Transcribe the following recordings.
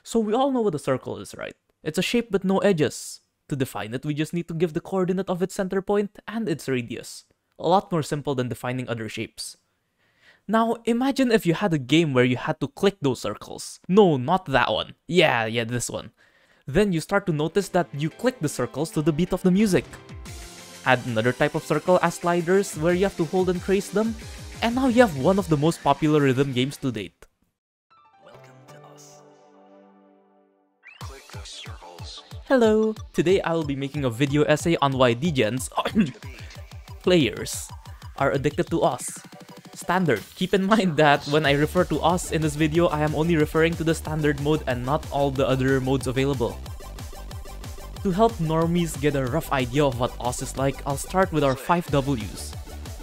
So we all know what a circle is, right? It's a shape with no edges. To define it, we just need to give the coordinate of its center point and its radius. A lot more simple than defining other shapes. Now, imagine if you had a game where you had to click those circles. No, not that one. Yeah, this one. Then you start to notice that you click the circles to the beat of the music. Add another type of circle as sliders where you have to hold and trace them, and now you have one of the most popular rhythm games to date. Welcome to us. Click those circles. Hello! Today I will be making a video essay on why degens, players, are addicted to us. Standard. Keep in mind that when I refer to us in this video, I am only referring to the standard mode and not all the other modes available. To help normies get a rough idea of what OS is like, I'll start with our 5 W's.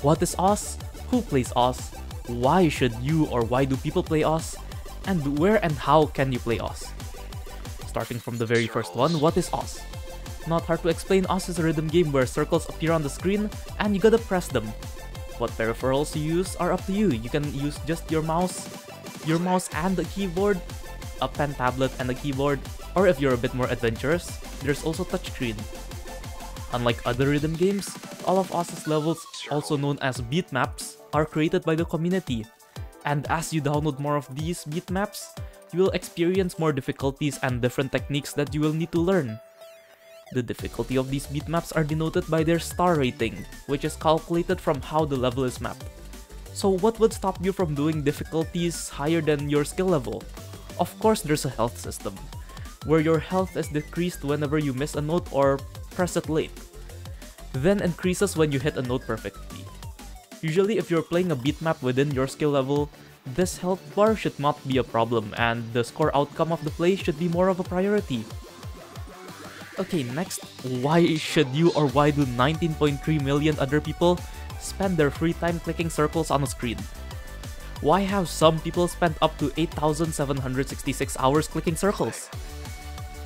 What is OS? Who plays OS? Why should you or why do people play OS? And where and how can you play OS? Starting from the very first one, what is OS? Not hard to explain, OS is a rhythm game where circles appear on the screen and you gotta press them. What peripherals you use are up to you. You can use just your mouse and a keyboard, a pen tablet and a keyboard, or if you're a bit more adventurous, there's also touchscreen. Unlike other rhythm games, all of OS's levels, also known as beat maps, are created by the community. And as you download more of these beat maps, you will experience more difficulties and different techniques that you will need to learn. The difficulty of these beat maps are denoted by their star rating, which is calculated from how the level is mapped. So what would stop you from doing difficulties higher than your skill level? Of course, there's a health system, where your health is decreased whenever you miss a note or press it late, then increases when you hit a note perfectly. Usually if you're playing a beat map within your skill level, this health bar should not be a problem and the score outcome of the play should be more of a priority. Okay, next, why should you or why do 19.3 million other people spend their free time clicking circles on a screen? Why have some people spent up to 8,766 hours clicking circles?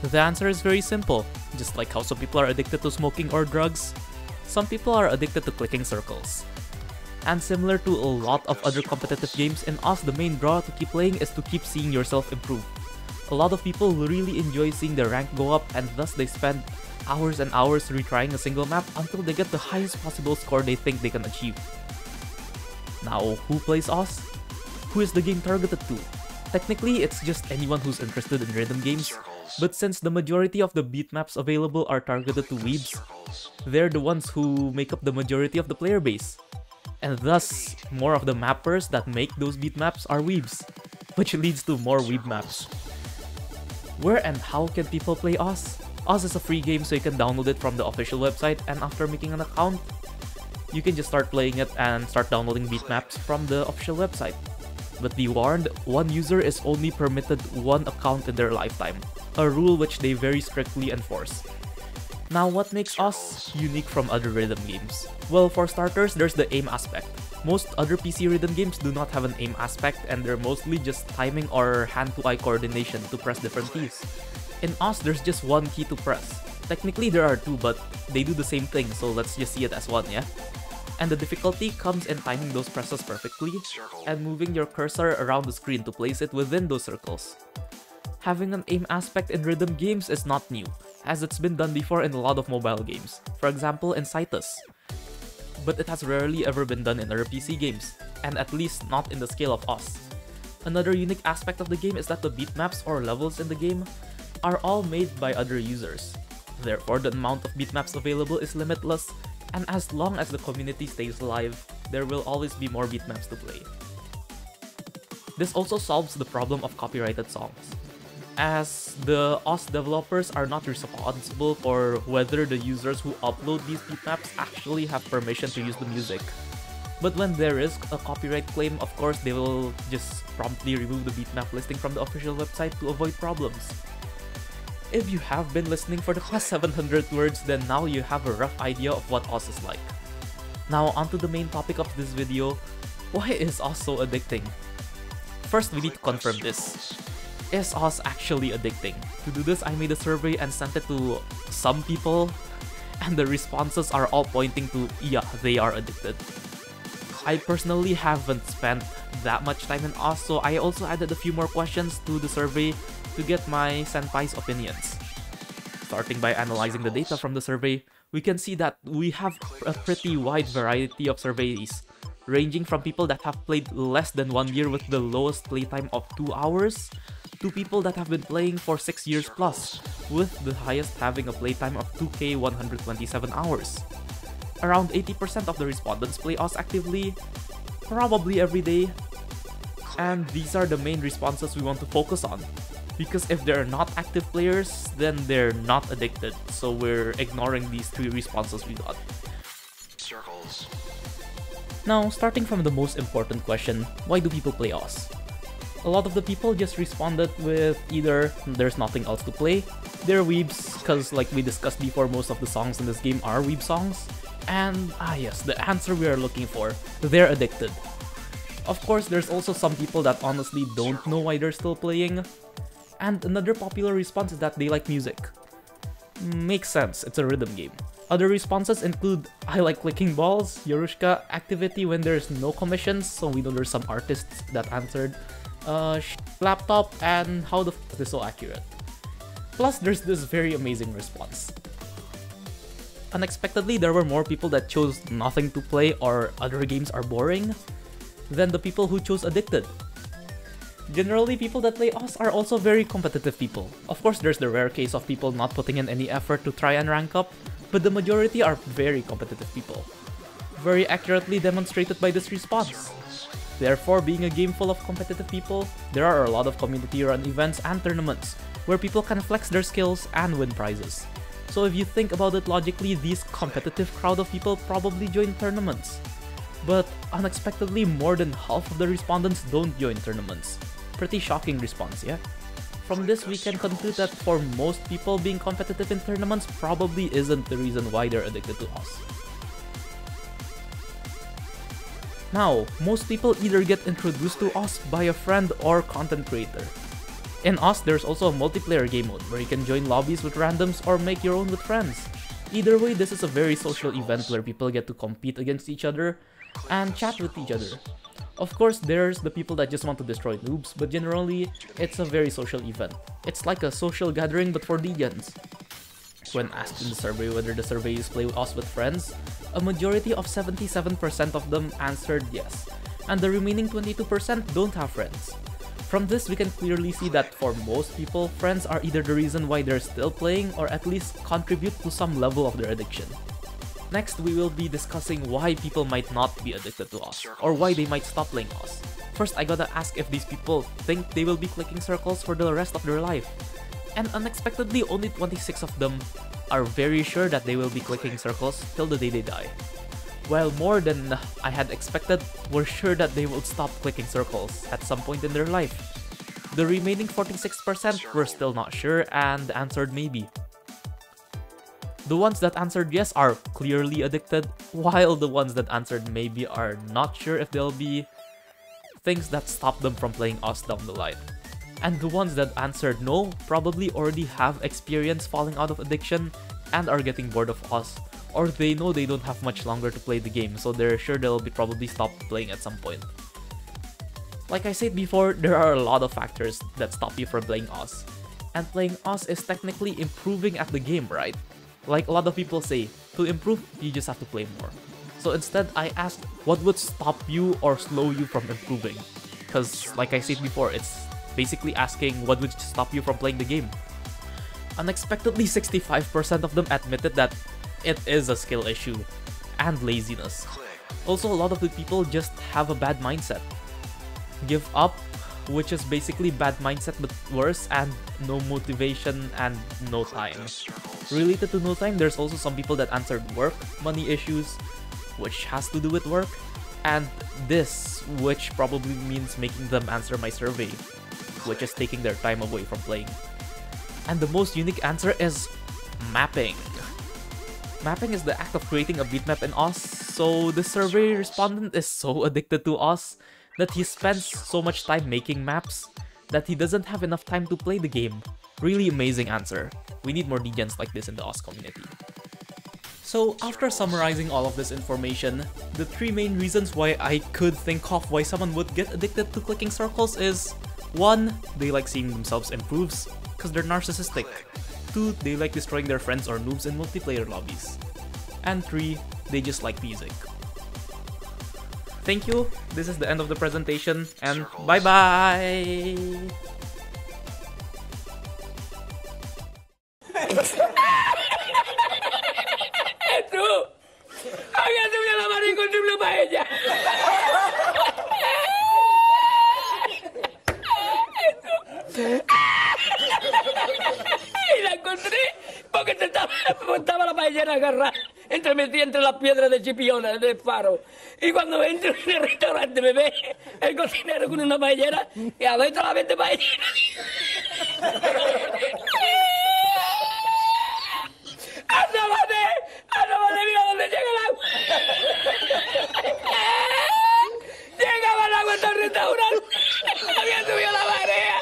The answer is very simple. Just like how some people are addicted to smoking or drugs, some people are addicted to clicking circles. And similar to a lot of other competitive games, in OS the main draw to keep playing is to keep seeing yourself improve. A lot of people really enjoy seeing their rank go up and thus they spend hours and hours retrying a single map until they get the highest possible score they think they can achieve. Now, who plays OS? Who is the game targeted to? Technically, it's just anyone who's interested in rhythm games, but since the majority of the beat maps available are targeted to weebs, they're the ones who make up the majority of the player base. And thus, more of the mappers that make those beat maps are weebs, which leads to more weeb maps. Where and how can people play OS? OS is a free game, so you can download it from the official website, and after making an account, you can just start playing it and start downloading beat maps from the official website. But be warned, one user is only permitted one account in their lifetime, a rule which they very strictly enforce. Now, what makes OS unique from other rhythm games? Well, for starters, there's the aim aspect. Most other PC rhythm games do not have an aim aspect and they're mostly just timing or hand-to-eye coordination to press different keys. In OS, there's just one key to press. Technically there are two, but they do the same thing, so let's just see it as one, yeah? And the difficulty comes in timing those presses perfectly and moving your cursor around the screen to place it within those circles. Having an aim aspect in rhythm games is not new, as it's been done before in a lot of mobile games, for example in Citus. But it has rarely ever been done in other PC games, and at least not in the scale of OS. Another unique aspect of the game is that the beat maps or levels in the game are all made by other users. Therefore, the amount of beat maps available is limitless, and as long as the community stays alive, there will always be more beat maps to play. This also solves the problem of copyrighted songs, as the OS developers are not responsible for whether the users who upload these beat maps actually have permission to use the music. But when there is a copyright claim, of course they will just promptly remove the beat map listing from the official website to avoid problems. If you have been listening for the past 700 words, then now you have a rough idea of what OS is like. Now onto the main topic of this video, why is OS so addicting? First, we need to confirm this. Is OS actually addicting? To do this, I made a survey and sent it to some people, and the responses are all pointing to, yeah, they are addicted. I personally haven't spent that much time in Oz, so I also added a few more questions to the survey to get my senpai's opinions. Starting by analyzing the data from the survey, we can see that we have a pretty wide variety of surveys, ranging from people that have played less than 1 year with the lowest playtime of 2 hours, to people that have been playing for 6 years plus, with the highest having a playtime of 2k 127 hours. Around 80% of the respondents play Oz actively, probably every day, and these are the main responses we want to focus on. Because if they're not active players, then they're not addicted, so we're ignoring these 3 responses we got. Circles. Now, starting from the most important question, why do people play Oz? A lot of the people just responded with either there's nothing else to play, they're weebs, cause like we discussed before, most of the songs in this game are weeb songs, and yes, the answer we are looking for, they're addicted. Of course, there's also some people that honestly don't know why they're still playing, and another popular response is that they like music. Makes sense, it's a rhythm game. Other responses include I like clicking balls, Yorushka, activity when there's no commissions, so we know there's some artists that answered, laptop, and how the f is this so accurate. Plus, there's this very amazing response. Unexpectedly, there were more people that chose nothing to play or other games are boring than the people who chose addicted. Generally, people that play Oz are also very competitive people. Of course, there's the rare case of people not putting in any effort to try and rank up, but the majority are very competitive people. Very accurately demonstrated by this response. Therefore, being a game full of competitive people, there are a lot of community-run events and tournaments where people can flex their skills and win prizes. So if you think about it logically, these competitive crowd of people probably join tournaments. But unexpectedly, more than half of the respondents don't join tournaments. Pretty shocking response, yeah? From this, we can conclude that for most people, being competitive in tournaments probably isn't the reason why they're addicted to Oz. Now, most people either get introduced to Oz by a friend or content creator. In Oz, there's also a multiplayer game mode where you can join lobbies with randoms or make your own with friends. Either way, this is a very social event where people get to compete against each other and chat with each other. Of course, there's the people that just want to destroy noobs, but generally, it's a very social event. It's like a social gathering but for degens. When asked in the survey whether the surveys play Oz with friends, a majority of 77% of them answered yes, and the remaining 22% don't have friends. From this, we can clearly see that for most people, friends are either the reason why they're still playing or at least contribute to some level of their addiction. Next, we will be discussing why people might not be addicted to Oz, or why they might stop playing Oz. First, I gotta ask if these people think they will be clicking circles for the rest of their life. And unexpectedly, only 26 of them are very sure that they will be clicking circles till the day they die. While more than I had expected were sure that they will stop clicking circles at some point in their life. The remaining 46% were still not sure and answered maybe. The ones that answered yes are clearly addicted, while the ones that answered maybe are not sure if there'll be things that stop them from playing Oz down the line. And the ones that answered no probably already have experience falling out of addiction and are getting bored of Oz, or they know they don't have much longer to play the game, so they're sure they'll be probably stop playing at some point. Like I said before, there are a lot of factors that stop you from playing Oz. And playing Oz is technically improving at the game, right? Like a lot of people say, to improve, you just have to play more. So instead, I asked, what would stop you or slow you from improving? Because like I said before, it's basically asking what would stop you from playing the game. Unexpectedly, 65% of them admitted that it is a skill issue and laziness. Also, a lot of the people just have a bad mindset. Give up, which is basically bad mindset but worse, and no motivation and no time. Related to no time, there's also some people that answered work, money issues, which has to do with work, and this, which probably means making them answer my survey, which is taking their time away from playing. And the most unique answer is mapping. Mapping is the act of creating a bitmap in Oz, so the survey respondent is so addicted to Oz that he spends so much time making maps that he doesn't have enough time to play the game. Really amazing answer. We need more degens like this in the Oz community. So after summarizing all of this information, the three main reasons why I could think of why someone would get addicted to clicking circles is 1. They like seeing themselves improve because they're narcissistic. 2. They like destroying their friends or noobs in multiplayer lobbies. And 3. They just like music. Thank you, this is the end of the presentation, and bye bye! Y la encontré porque estaba la paellera agarrada metida entre las piedras de Chipiona, del faro. Y cuando entro en el restaurante me ve el cocinero con una paellera y adentro la 20 paelleras. ¡Asómate, mira dónde llega el agua! Llegaba el agua hasta el restaurante, había subido la marea.